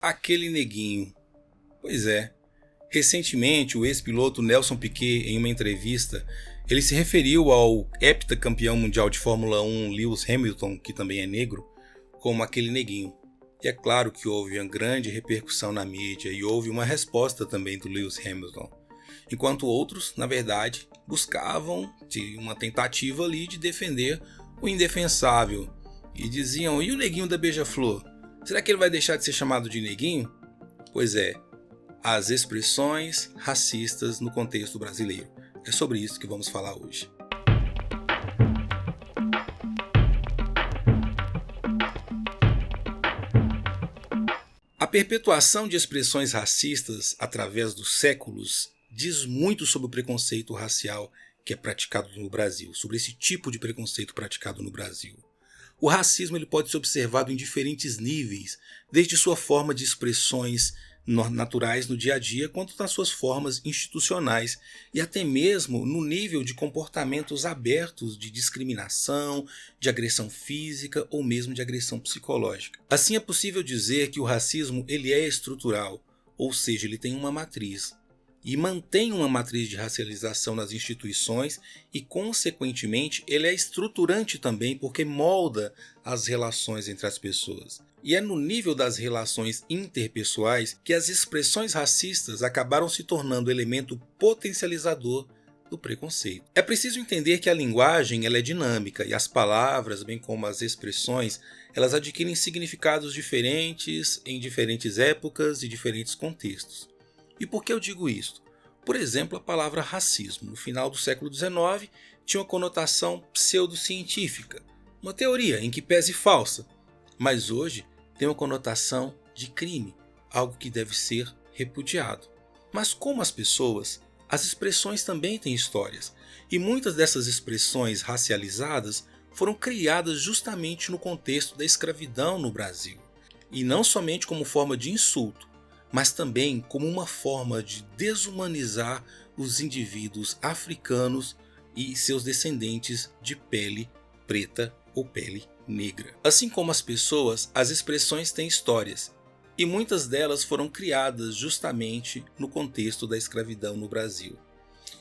Aquele neguinho. Pois é. Recentemente, o ex-piloto Nelson Piquet, em uma entrevista, ele se referiu ao heptacampeão mundial de Fórmula 1 Lewis Hamilton, que também é negro, como aquele neguinho. E é claro que houve uma grande repercussão na mídia e houve uma resposta também do Lewis Hamilton. Enquanto outros, na verdade, buscavam uma tentativa ali de defender o indefensável. E diziam, e o neguinho da Beija-Flor? Será que ele vai deixar de ser chamado de neguinho? Pois é, as expressões racistas no contexto brasileiro. É sobre isso que vamos falar hoje. A perpetuação de expressões racistas através dos séculos diz muito sobre o preconceito racial que é praticado no Brasil, sobre esse tipo de preconceito praticado no Brasil. O racismo ele pode ser observado em diferentes níveis, desde sua forma de expressões naturais no dia a dia, quanto nas suas formas institucionais e até mesmo no nível de comportamentos abertos de discriminação, de agressão física ou mesmo de agressão psicológica. Assim é possível dizer que o racismo ele é estrutural, ou seja, ele tem uma matriz e mantém uma matriz de racialização nas instituições e, consequentemente, ele é estruturante também porque molda as relações entre as pessoas. E é no nível das relações interpessoais que as expressões racistas acabaram se tornando elemento potencializador do preconceito. É preciso entender que a linguagem ela é dinâmica e as palavras, bem como as expressões, elas adquirem significados diferentes em diferentes épocas e diferentes contextos. E por que eu digo isso? Por exemplo, a palavra racismo, no final do século XIX, tinha uma conotação pseudocientífica, uma teoria em que pese falsa, mas hoje tem uma conotação de crime, algo que deve ser repudiado. Mas como as pessoas, as expressões também têm histórias, e muitas dessas expressões racializadas foram criadas justamente no contexto da escravidão no Brasil, e não somente como forma de insulto, mas também como uma forma de desumanizar os indivíduos africanos e seus descendentes de pele preta ou pele negra. Assim como as pessoas, as expressões têm histórias, e muitas delas foram criadas justamente no contexto da escravidão no Brasil.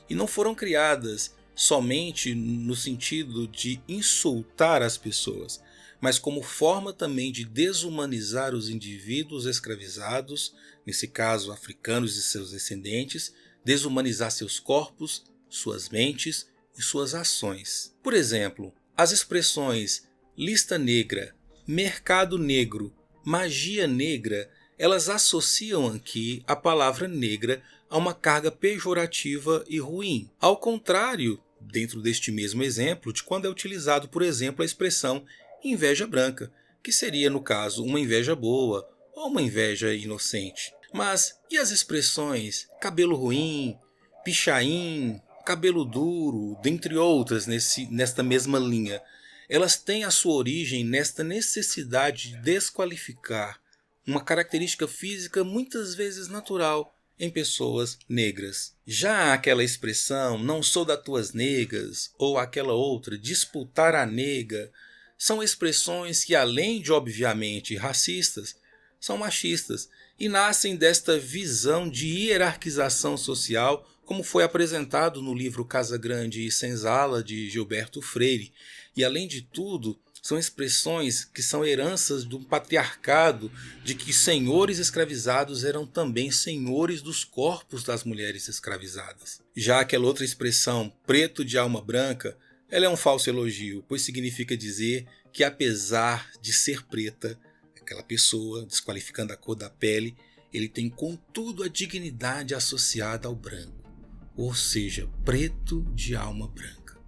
E não foram criadas somente no sentido de insultar as pessoas, mas como forma também de desumanizar os indivíduos escravizados, nesse caso africanos e seus descendentes, desumanizar seus corpos, suas mentes e suas ações. Por exemplo, as expressões lista negra, mercado negro, magia negra, elas associam aqui a palavra negra a uma carga pejorativa e ruim. Ao contrário, dentro deste mesmo exemplo, de quando é utilizado, por exemplo, a expressão inveja branca, que seria, no caso, uma inveja boa ou uma inveja inocente. Mas e as expressões cabelo ruim, pichain, cabelo duro, dentre outras nesta mesma linha? Elas têm a sua origem nesta necessidade de desqualificar uma característica física muitas vezes natural em pessoas negras. Já aquela expressão não sou das tuas negas ou aquela outra disputar a nega são expressões que, além de obviamente racistas, são machistas e nascem desta visão de hierarquização social, como foi apresentado no livro Casa Grande e Senzala, de Gilberto Freire. E, além de tudo, são expressões que são heranças do patriarcado, de que senhores escravizados eram também senhores dos corpos das mulheres escravizadas. Já aquela outra expressão, preto de alma branca, ela é um falso elogio, pois significa dizer que, apesar de ser preta, aquela pessoa, desqualificando a cor da pele, ele tem contudo a dignidade associada ao branco, ou seja, preto de alma branca.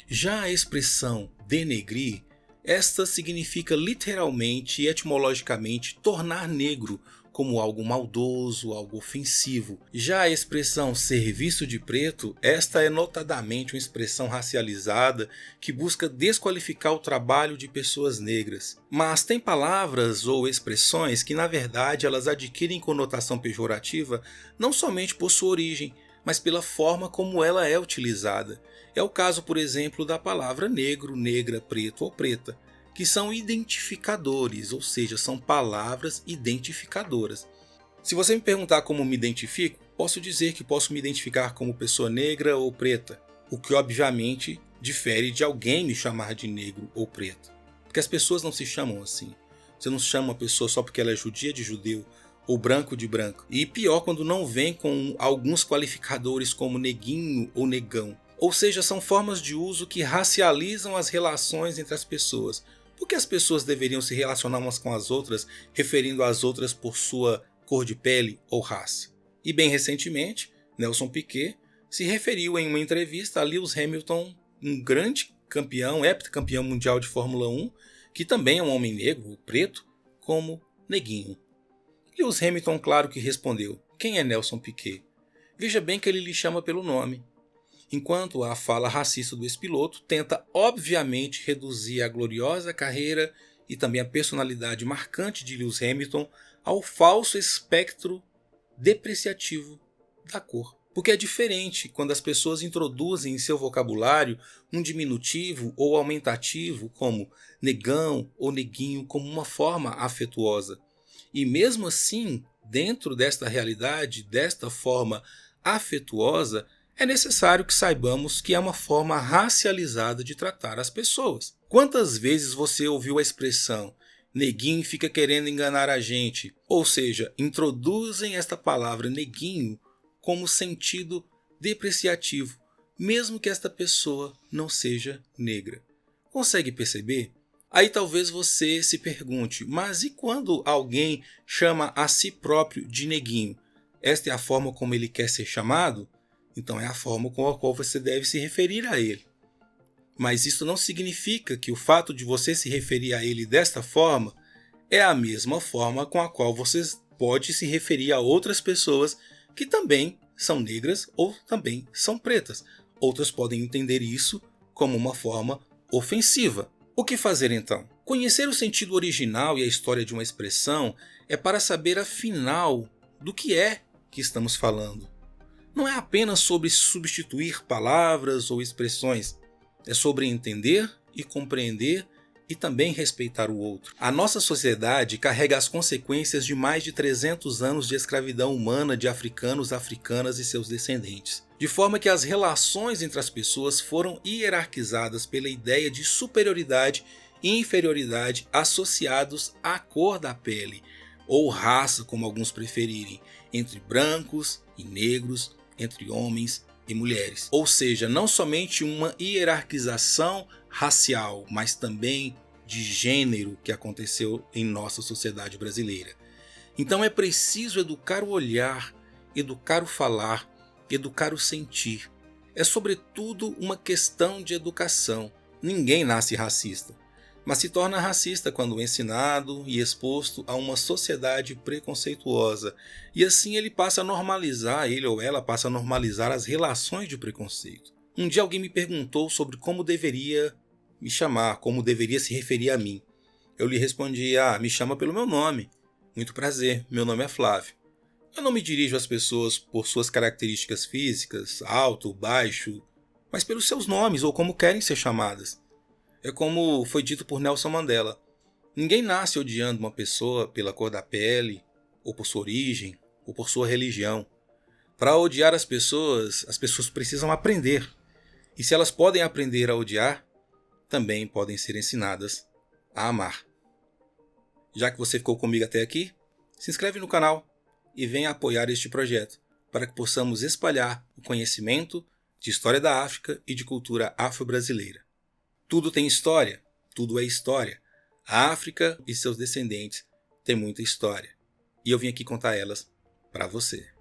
Já a expressão denegrir, esta significa literalmente e etimologicamente tornar negro, como algo maldoso, algo ofensivo. Já a expressão ser visto de preto, esta é notadamente uma expressão racializada que busca desqualificar o trabalho de pessoas negras. Mas tem palavras ou expressões que na verdade elas adquirem conotação pejorativa não somente por sua origem, mas pela forma como ela é utilizada. É o caso, por exemplo, da palavra negro, negra, preto ou preta. que são identificadores, ou seja, são palavras identificadoras. Se você me perguntar como me identifico, posso dizer que posso me identificar como pessoa negra ou preta, o que obviamente difere de alguém me chamar de negro ou preto. Porque as pessoas não se chamam assim. Você não chama uma pessoa só porque ela é judia de judeu ou branco de branco. E pior quando não vem com alguns qualificadores como neguinho ou negão. Ou seja, são formas de uso que racializam as relações entre as pessoas. Por que as pessoas deveriam se relacionar umas com as outras, referindo às outras por sua cor de pele ou raça? E bem recentemente, Nelson Piquet se referiu em uma entrevista a Lewis Hamilton, um grande campeão, heptacampeão mundial de Fórmula 1, que também é um homem negro ou preto, como neguinho. Lewis Hamilton, claro que respondeu: quem é Nelson Piquet? Veja bem que ele lhe chama pelo nome. Enquanto a fala racista do ex-piloto tenta obviamente reduzir a gloriosa carreira e também a personalidade marcante de Lewis Hamilton ao falso espectro depreciativo da cor. Porque é diferente quando as pessoas introduzem em seu vocabulário um diminutivo ou aumentativo como negão ou neguinho como uma forma afetuosa. E mesmo assim, dentro desta realidade, desta forma afetuosa, é necessário que saibamos que é uma forma racializada de tratar as pessoas. Quantas vezes você ouviu a expressão neguinho fica querendo enganar a gente? Ou seja, introduzem esta palavra neguinho como sentido depreciativo, mesmo que esta pessoa não seja negra. Consegue perceber? Aí talvez você se pergunte, mas e quando alguém chama a si próprio de neguinho? Esta é a forma como ele quer ser chamado? Então é a forma com a qual você deve se referir a ele. Mas isso não significa que o fato de você se referir a ele desta forma é a mesma forma com a qual você pode se referir a outras pessoas que também são negras ou também são pretas. Outras podem entender isso como uma forma ofensiva. O que fazer então? Conhecer o sentido original e a história de uma expressão é para saber afinal do que é que estamos falando. Não é apenas sobre substituir palavras ou expressões, é sobre entender e compreender e também respeitar o outro. A nossa sociedade carrega as consequências de mais de 300 anos de escravidão humana de africanos, africanas e seus descendentes. De forma que as relações entre as pessoas foram hierarquizadas pela ideia de superioridade e inferioridade associados à cor da pele, ou raça, como alguns preferirem, entre brancos e negros, entre homens e mulheres. Ou seja, não somente uma hierarquização racial, mas também de gênero que aconteceu em nossa sociedade brasileira. Então é preciso educar o olhar, educar o falar, educar o sentir. É sobretudo uma questão de educação. Ninguém nasce racista, mas se torna racista quando ensinado e exposto a uma sociedade preconceituosa. E assim ele ou ela passa a normalizar as relações de preconceito. Um dia alguém me perguntou sobre como deveria me chamar, como deveria se referir a mim. Eu lhe respondi: me chama pelo meu nome. Muito prazer, meu nome é Flávio. Eu não me dirijo às pessoas por suas características físicas, alto, baixo, mas pelos seus nomes ou como querem ser chamadas. É como foi dito por Nelson Mandela: ninguém nasce odiando uma pessoa pela cor da pele, ou por sua origem, ou por sua religião. Para odiar as pessoas precisam aprender. E se elas podem aprender a odiar, também podem ser ensinadas a amar. Já que você ficou comigo até aqui, se inscreve no canal e venha apoiar este projeto para que possamos espalhar o conhecimento de história da África e de cultura afro-brasileira. Tudo tem história, tudo é história. A África e seus descendentes têm muita história. E eu vim aqui contar elas para você.